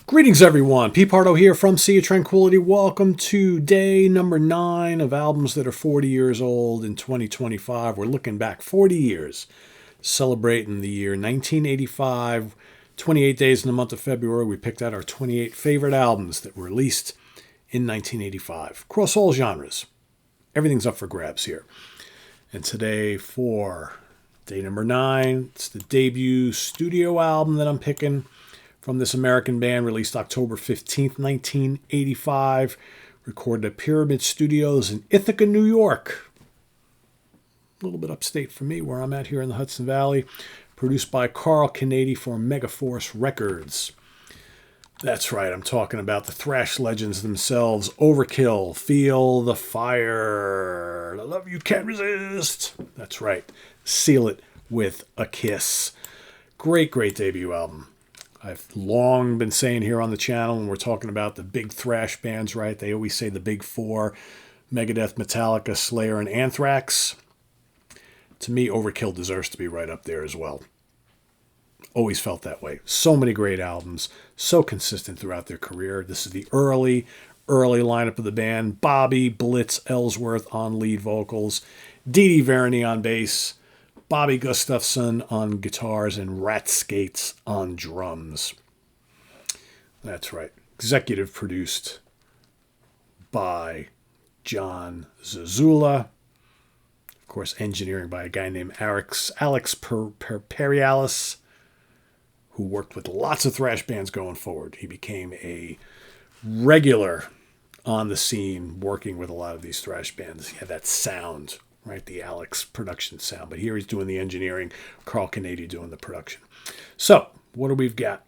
Greetings, everyone. Pete Pardo here from Sea of Tranquility. Welcome to day number 9 of albums that are 40 years old in 2025. We're looking back 40 years, celebrating the year 1985. 28 days in the month of February, we picked out our 28 favorite albums that were released in 1985, across all genres. Everything's up for grabs here. And today, for day number 9, it's the debut studio album that I'm picking from this American band, released October 15th, 1985, recorded at Pyramid Studios in Ithaca, New York. A little bit upstate from me, where I'm at here in the Hudson Valley. Produced by Carl Kennedy for Megaforce Records. That's right, I'm talking about the thrash legends themselves. Overkill, Feel the Fire, The Love You Can't Resist. That's right, Seal It with a Kiss. Great, great debut album. I've long been saying here on the channel when we're talking about the big thrash bands, right? They always say the big four: Megadeth, Metallica, Slayer, and Anthrax. To me, Overkill deserves to be right up there as well. Always felt that way. So many great albums, so consistent throughout their career. This is the early lineup of the band. Bobby Blitz Ellsworth on lead vocals, Dee Dee Verny on bass, Bobby Gustafson on guitars, and Rat Skates on drums. That's right. Executive produced by John Zazula. Of course, engineering by a guy named Alex Perialis, who worked with lots of thrash bands going forward. He became a regular on the scene, working with a lot of these thrash bands. He had that sound, right? The Alex production sound. But here he's doing the engineering, Carl Kennedy doing the production. So, what do we've got?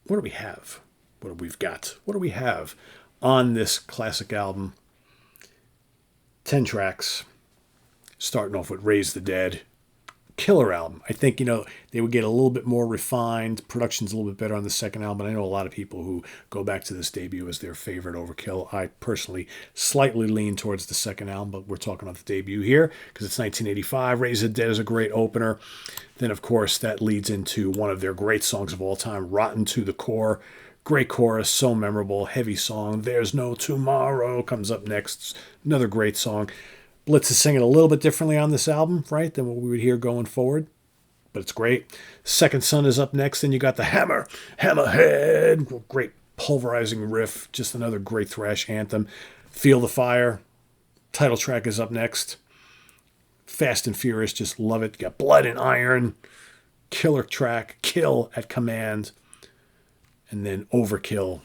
What do we have? What do we've got? What do we have on this classic album? 10 tracks, starting off with Raise the Dead. Killer album. I think, they would get a little bit more refined. Production's a little bit better on the second album. I know a lot of people who go back to this debut as their favorite Overkill. I personally slightly lean towards the second album, but we're talking about the debut here because it's 1985. Raise the Dead is a great opener. Then, of course, that leads into one of their great songs of all time, Rotten to the Core. Great chorus, so memorable, heavy song. There's No Tomorrow comes up next. Another great song. Blitz is singing a little bit differently on this album, right, than what we would hear going forward. But it's great. Second Son is up next. Then you got the Hammerhead. Great pulverizing riff. Just another great thrash anthem. Feel the Fire. Title track is up next. Fast and Furious. Just love it. You got Blood and Iron. Killer track. Kill at Command. And then Overkill.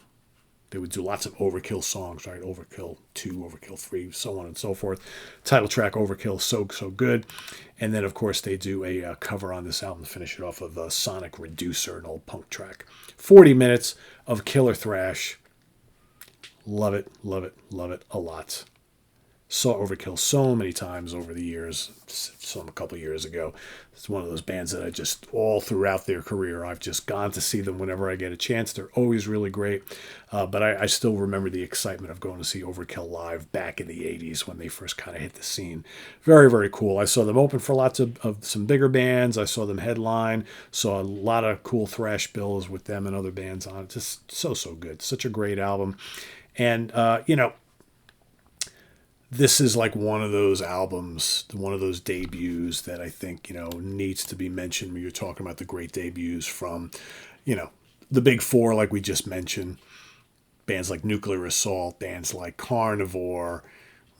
They would do lots of Overkill songs, right? Overkill 2, Overkill 3, so on and so forth. Title track, Overkill, so good. And then, of course, they do a cover on this album to finish it off of Sonic Reducer, an old punk track. 40 minutes of killer thrash. Love it, love it, love it a lot. Saw Overkill so many times over the years. Saw them a couple years ago. It's one of those bands that I just, all throughout their career, I've just gone to see them whenever I get a chance. They're always really great. But I still remember the excitement of going to see Overkill live back in the 80s when they first kind of hit the scene. Very, very cool. I saw them open for lots of some bigger bands. I saw them headline. Saw a lot of cool thrash bills with them and other bands on it. Just so good. Such a great album. And, this is like one of those albums, one of those debuts that I think, needs to be mentioned when you're talking about the great debuts from, the big four, like we just mentioned. Bands like Nuclear Assault, bands like Carnivore,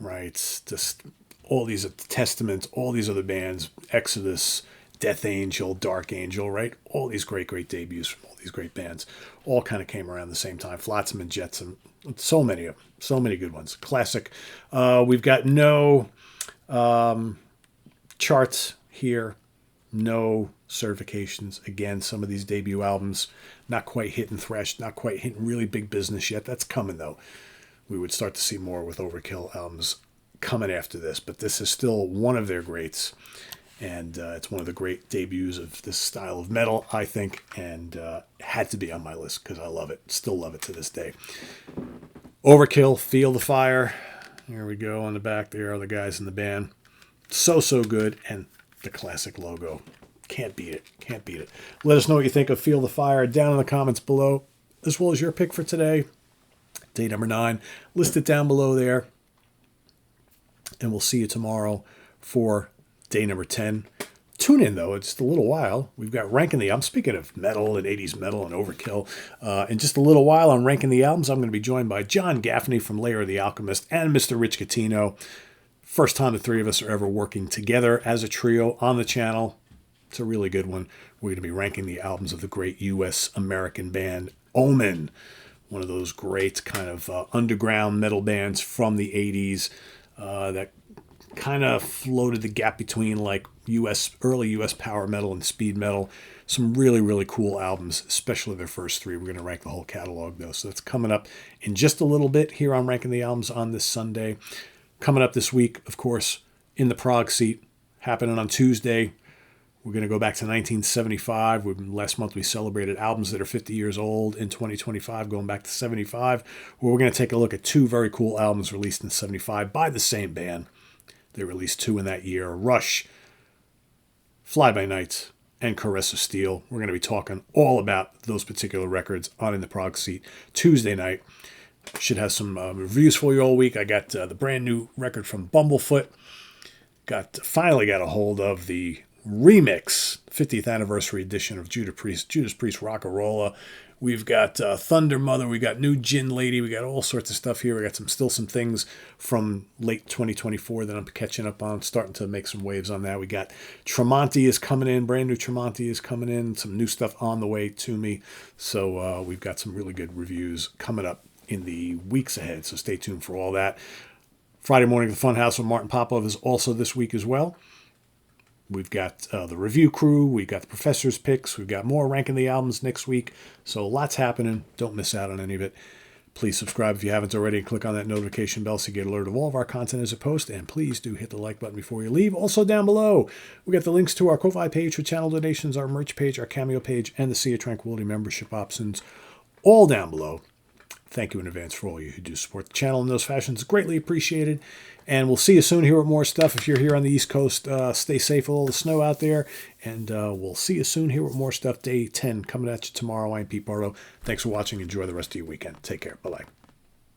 right? Just all these Testaments, all these other bands, Exodus, Death Angel, Dark Angel, right? All these great debuts from all these great bands all kind of came around the same time. Flotsam and Jetsam, so many of them, so many good ones. Classic. We've got no charts here, no certifications. Again, some of these debut albums not quite hitting thrash, not quite hitting really big business yet. That's coming, though. We would start to see more with Overkill albums coming after this, but this is still one of their greats. And it's one of the great debuts of this style of metal, I think, and had to be on my list because I love it. Still love it to this day. Overkill, Feel the Fire. Here we go on the back. There are the guys in the band. So good. And the classic logo. Can't beat it. Can't beat it. Let us know what you think of Feel the Fire down in the comments below. as well as your pick for today. Day number 9. List it down below there. And we'll see you tomorrow for day number 10. Tune in, though. It's a little while. We've got Ranking the Albums. Speaking of metal and 80s metal and overkill, in just a little while on Ranking the Albums, I'm going to be joined by John Gaffney from Lair of the Alchemist and Mr. Rich Catino. First time the three of us are ever working together as a trio on the channel. It's a really good one. We're going to be ranking the albums of the great U.S.-American band Omen, one of those great kind of underground metal bands from the 80s that kind of floated the gap between like early U.S. power metal and speed metal. Some really, really cool albums, especially their first 3. We're going to rank the whole catalog, though. So that's coming up in just a little bit here on Ranking the Albums on this Sunday. Coming up this week, of course, In the Prague Seat, happening on Tuesday. We're going to go back to 1975. Last month we celebrated albums that are 50 years old. In 2025, going back to 75, where we're going to take a look at 2 very cool albums released in 75 by the same band. They released 2 in that year. Rush, Fly By Night, and Caress of Steel. We're going to be talking all about those particular records on In the Prague Seat Tuesday night. Should have some reviews for you all week. I got the brand new record from Bumblefoot. Finally got a hold of the remix 50th anniversary edition of Judas Priest Rock'n'Rolla. We've got Thunder Mother, we got New Gin Lady, we got all sorts of stuff here. We got still some things from late 2024 that I'm catching up on, starting to make some waves on that. We got Tremonti is coming in, brand new Tremonti is coming in, some new stuff on the way to me. So we've got some really good reviews coming up in the weeks ahead, so stay tuned for all that. Friday Morning at the Funhouse with Martin Popov is also this week as well. We've got the review crew. We've got the professor's picks. We've got more ranking the albums next week. So lots happening. Don't miss out on any of it. Please subscribe if you haven't already and click on that notification bell so you get alerted of all of our content as a post. And please do hit the like button before you leave. Also down below, we got the links to our Ko-Fi page for channel donations, our merch page, our Cameo page, and the Sea of Tranquility membership options, all down below. Thank you in advance for all you who do support the channel in those fashions. Greatly appreciated. And we'll see you soon here with more stuff. If you're here on the East Coast, stay safe with all the snow out there. And we'll see you soon here with more stuff. Day 10 coming at you tomorrow. I'm Pete Pardo. Thanks for watching. Enjoy the rest of your weekend. Take care. Bye-bye.